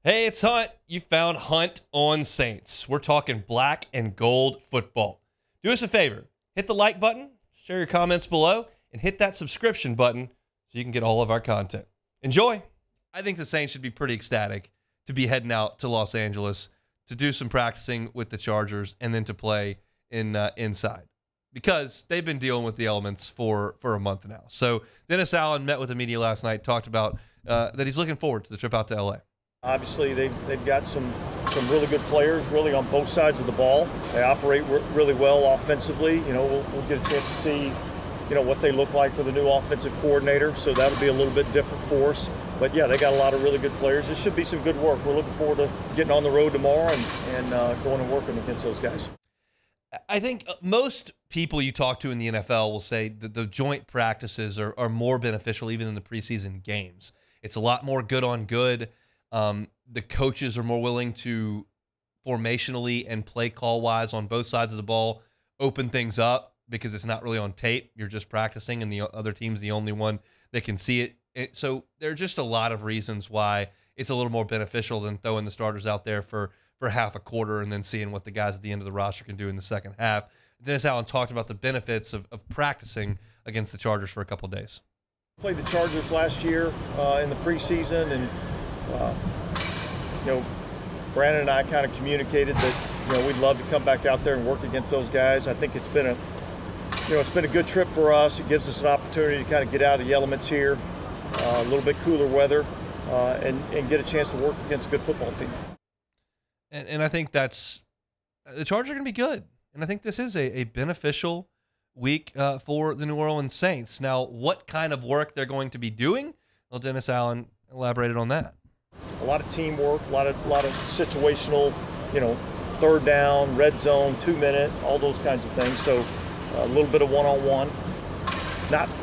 Hey, it's Hunt. You found Hunt on Saints. We're talking black and gold football. Do us a favor. Hit the like button, share your comments below, and hit that subscription button so you can get all of our content. Enjoy. I think the Saints should be pretty ecstatic to be heading out to Los Angeles to do some practicing with the Chargers and then to play inside because they've been dealing with the elements for a month now. So Dennis Allen met with the media last night, talked about that he's looking forward to the trip out to L.A. Obviously, they've got some really good players, really on both sides of the ball. They operate really well offensively. You know, we'll get a chance to see, what they look like with the new offensive coordinator. So that'll be a little bit different for us. But yeah, they got a lot of really good players. It should be some good work. We're looking forward to getting on the road tomorrow and going and working against those guys. I think most people you talk to in the NFL will say that the joint practices are more beneficial even in the preseason games. It's a lot more good on good. The coaches are more willing to formationally and play call wise on both sides of the ball open things up because it's not really on tape. You're just practicing and the other team's the only one that can see it. So there are just a lot of reasons why it's a little more beneficial than throwing the starters out there for half a quarter and then seeing what the guys at the end of the roster can do in the second half. Dennis Allen talked about the benefits of practicing against the Chargers for a couple of days. Played the Chargers last year in the preseason, and Brandon and I kind of communicated that we'd love to come back out there and work against those guys. I think it's been a good trip for us. It gives us an opportunity to kind of get out of the elements here, a little bit cooler weather, and get a chance to work against a good football team. And I think the Chargers are going to be good. And I think this is a beneficial week for the New Orleans Saints. Now, what kind of work they're going to be doing? Well, Dennis Allen elaborated on that. A lot of teamwork, a lot of situational, third down, red zone, 2-minute, all those kinds of things. So a little bit of one-on-one.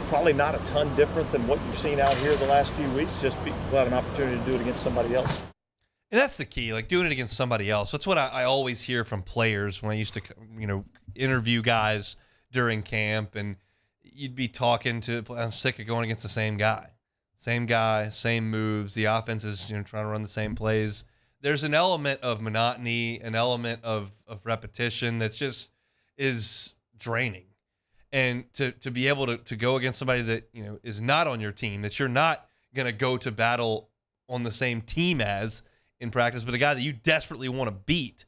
Probably not a ton different than what you've seen out here the last few weeks. Just we'll have an opportunity to do it against somebody else. And that's the key, like doing it against somebody else. That's what I always hear from players when I used to, interview guys during camp, and you'd be talking to, I'm sick of going against the same guy. Same guy, same moves. The offense is trying to run the same plays. There's an element of monotony, an element of repetition that just is draining. And to be able to go against somebody that is not on your team, that you're not going to go to battle on the same team as in practice, but a guy that you desperately want to beat,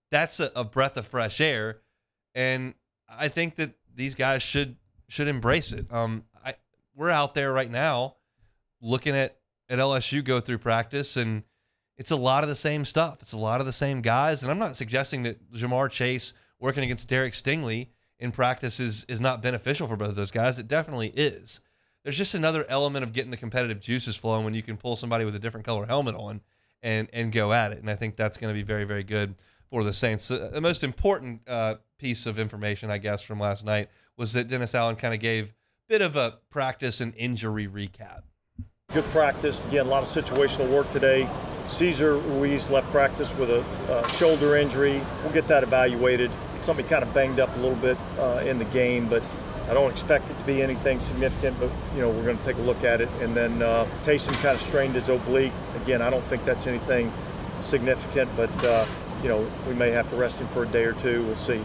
that's a breath of fresh air. And I think that these guys should embrace it. We're out there right now looking at LSU go through practice, and it's a lot of the same stuff. It's a lot of the same guys, and I'm not suggesting that Jamar Chase working against Derek Stingley in practice is not beneficial for both of those guys. It definitely is. There's just another element of getting the competitive juices flowing when you can pull somebody with a different color helmet on and go at it, and I think that's going to be very, very good for the Saints. The most important piece of information, I guess, from last night was that Dennis Allen kind of gave a bit of a practice and injury recap. Good practice. Again, a lot of situational work today. Cesar Ruiz left practice with a shoulder injury. We'll get that evaluated. Somebody kind of banged up a little bit in the game, but I don't expect it to be anything significant, but we're going to take a look at it. And then Taysom kind of strained his oblique. Again, I don't think that's anything significant, but we may have to rest him for a day or two. We'll see.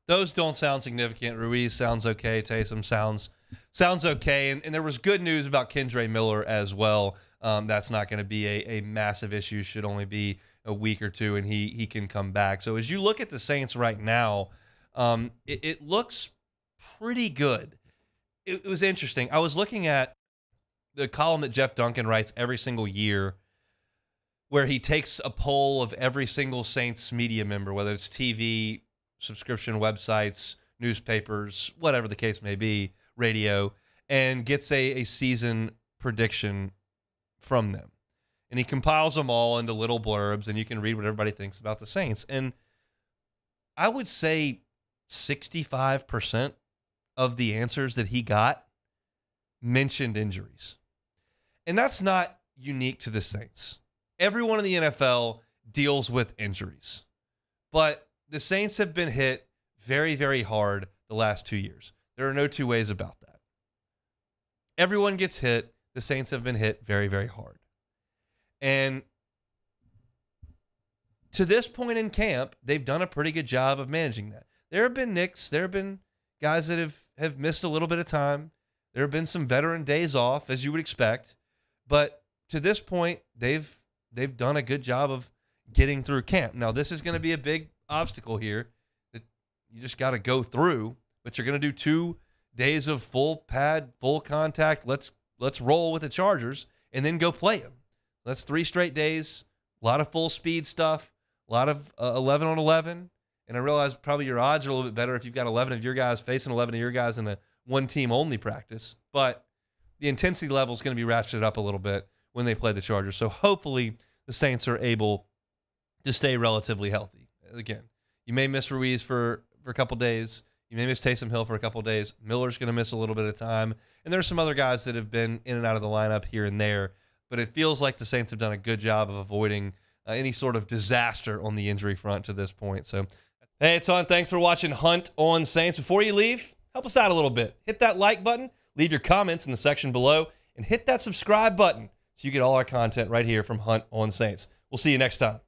Those don't sound significant. Ruiz sounds okay. Taysom sounds okay. And there was good news about Kendre Miller as well. That's not going to be a massive issue. Should only be a week or two, and he can come back. So as you look at the Saints right now, it looks pretty good. It was interesting. I was looking at the column that Jeff Duncan writes every single year where he takes a poll of every single Saints media member, whether it's TV, subscription websites, newspapers, whatever the case may be, radio, and gets a season prediction from them. And he compiles them all into little blurbs, and you can read what everybody thinks about the Saints. And I would say 65% of the answers that he got mentioned injuries. And that's not unique to the Saints. Everyone in the NFL deals with injuries. But the Saints have been hit very, very hard the last 2 years. There are no two ways about that. Everyone gets hit. The Saints have been hit very, very hard. And to this point in camp, they've done a pretty good job of managing that. There have been nicks. There have been guys that have missed a little bit of time. There have been some veteran days off, as you would expect. But to this point, they've done a good job of getting through camp. Now, this is going to be a big obstacle here that you just got to go through, but you're going to do 2 days of full pad, full contact. Let's roll with the Chargers and then go play them. That's 3 straight days, a lot of full speed stuff, a lot of 11 on 11. And I realize probably your odds are a little bit better if you've got 11 of your guys facing 11 of your guys in a one-team only practice. But the intensity level is going to be ratcheted up a little bit when they play the Chargers. So hopefully the Saints are able to stay relatively healthy. Again, you may miss Ruiz for a couple days. You may miss Taysom Hill for a couple days. Miller's going to miss a little bit of time. And there's some other guys that have been in and out of the lineup here and there. But it feels like the Saints have done a good job of avoiding any sort of disaster on the injury front to this point. So, hey, it's Hunt. Thanks for watching Hunt on Saints. Before you leave, help us out a little bit. Hit that like button. Leave your comments in the section below. And hit that subscribe button so you get all our content right here from Hunt on Saints. We'll see you next time.